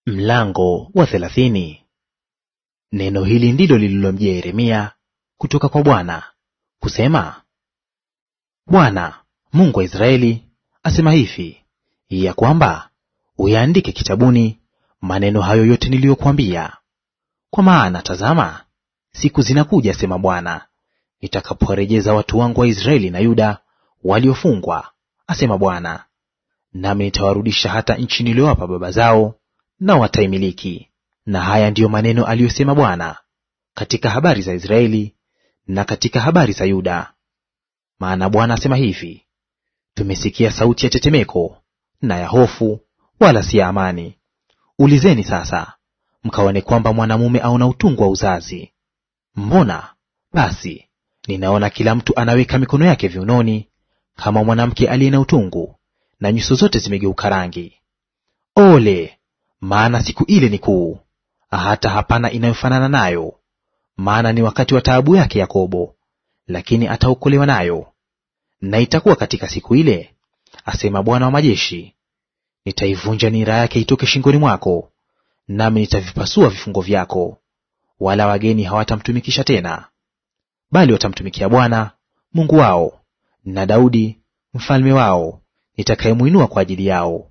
Mlango wa 30. Neno hili ndilo lililomjia Yeremia kutoka kwa Bwana kusema, Bwana Mungu wa Israeli asema hivi, ya kwamba uyaandike kitabuni maneno hayo yote niliyokuambia. Kwa maana tazama, siku zinakuja, asema Bwana, nitakapowarejeza watu wangu wa Israeli na Yuda waliofungwa, asema Bwana, nami nitawarudisha hata nchi niliyowapa baba zao, nao wataimiliki. Na haya ndiyo maneno aliyosema Bwana katika habari za Israeli na katika habari za Yuda. Maana Bwana asema hivi, tumesikia sauti ya tetemeko na ya hofu, wala si ya amani. Ulizeni sasa, mkaone kwamba mwanamume aona utungu wa uzazi. Mbona basi ninaona kila mtu anaweka mikono yake viunoni, kama mwanamke aliye na utungu, na nyuso zote zimegeuka rangi. Ole! Maana siku ile ni kuu, hata hapana inayofanana nayo. Maana ni wakati wa taabu yake Yakobo, lakini ataokolewa nayo. Na itakuwa katika siku ile, asema Bwana wa majeshi, nitaivunja nira yake itoke shingoni mwako, nami nitavipasua vifungo vyako. Wala wageni hawatamtumikisha tena, bali watamtumikia Bwana Mungu wao, na Daudi mfalme wao nitakayemwinua kwa ajili yao.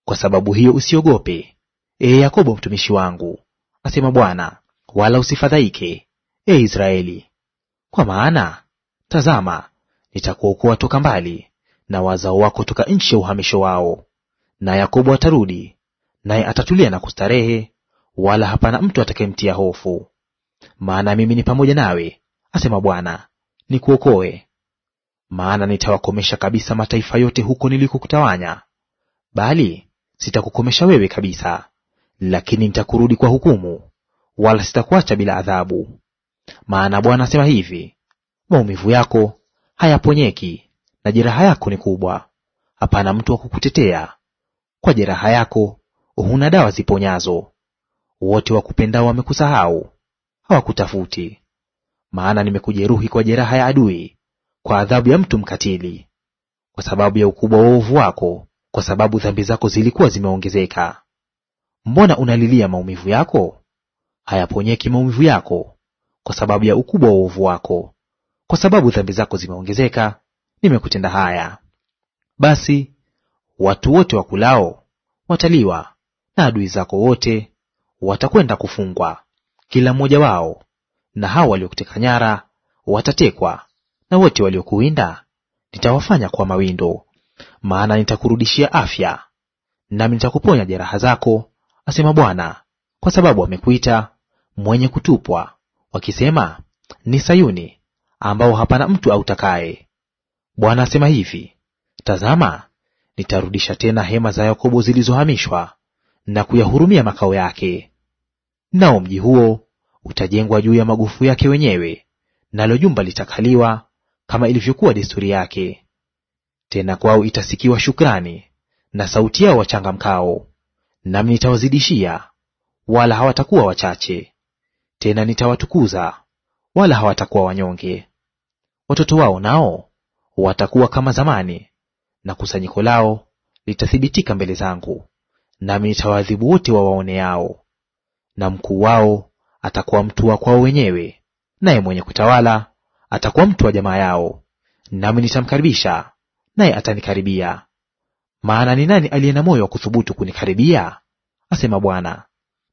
Kwa sababu hiyo usiogope, ee Yakobo mtumishi wangu, asema Bwana, wala usifadhaike, ee Israeli. Kwa maana tazama, nitakuokoa toka mbali, na wazao wako toka nchi ya uhamisho wao. Na Yakobo atarudi, naye atatulia na kustarehe, wala hapana mtu atakayemtia hofu. Maana mimi ni pamoja nawe, asema Bwana, nikuokoe. Maana nitawakomesha kabisa mataifa yote huko nilikokutawanya, bali sitakukomesha wewe kabisa, lakini nitakurudi kwa hukumu, wala sitakuacha bila adhabu. Maana Bwana asema hivi, maumivu yako hayaponyeki, na jeraha yako ni kubwa, hapana mtu wa kukutetea. Kwa jeraha yako huna dawa ziponyazo. Wote wakupendao wamekusahau, hawakutafuti. Maana nimekujeruhi kwa jeraha ya adui, kwa adhabu ya mtu mkatili. Kwa sababu ya ukubwa wa uovu wako, kwa sababu dhambi zako zilikuwa zimeongezeka. Mbona unalilia maumivu yako? Hayaponyeki maumivu yako, kwa sababu ya ukubwa wa uovu wako. Kwa sababu dhambi zako zimeongezeka, nimekutenda haya. Basi watu wote wakulao wataliwa, na adui zako wote watakwenda kufungwa, kila mmoja wao. Na hao waliokuteka nyara watatekwa, na wote waliokuwinda nitawafanya kwa mawindo. Maana nitakurudishia afya, nami nitakuponya jeraha zako, asema Bwana, kwa sababu wamekuita mwenye kutupwa, wakisema, ni Sayuni, ambao hapana mtu autakaye. Bwana asema hivi, tazama, nitarudisha tena hema za Yakobo zilizohamishwa, na kuyahurumia makao yake. Nao mji huo utajengwa juu ya magofu yake wenyewe, nalo jumba litakaliwa kama ilivyokuwa desturi yake. Tena kwao itasikiwa shukrani, na sauti yao wachangamkao. Nami nitawazidishia, wala hawatakuwa wachache. Tena nitawatukuza, wala hawatakuwa wanyonge. Watoto wao nao watakuwa kama zamani, na kusanyiko lao litathibitika mbele zangu. Nami nitawaadhibu wote wawaoneao. Na mkuu wao atakuwa mtu wa kwao wenyewe, naye mwenye kutawala atakuwa mtu wa jamaa yao. Nami nitamkaribisha, naye atanikaribia. Maana ni nani aliye na moyo wa kuthubutu kunikaribia? Asema Bwana.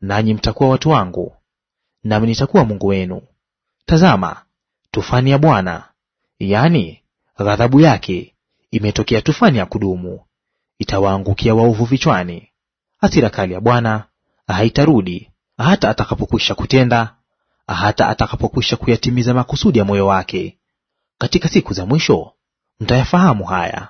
Nanyi mtakuwa watu wangu, nami nitakuwa Mungu wenu. Tazama, tufani ya Bwana, yaani ghadhabu yake, imetokea, tufani ya kudumu. Itawaangukia waovu vichwani. Hasira kali ya Bwana haitarudi, hata atakapokwisha kutenda, hata atakapokwisha kuyatimiza makusudi ya moyo wake. Katika siku za mwisho mtayafahamu haya.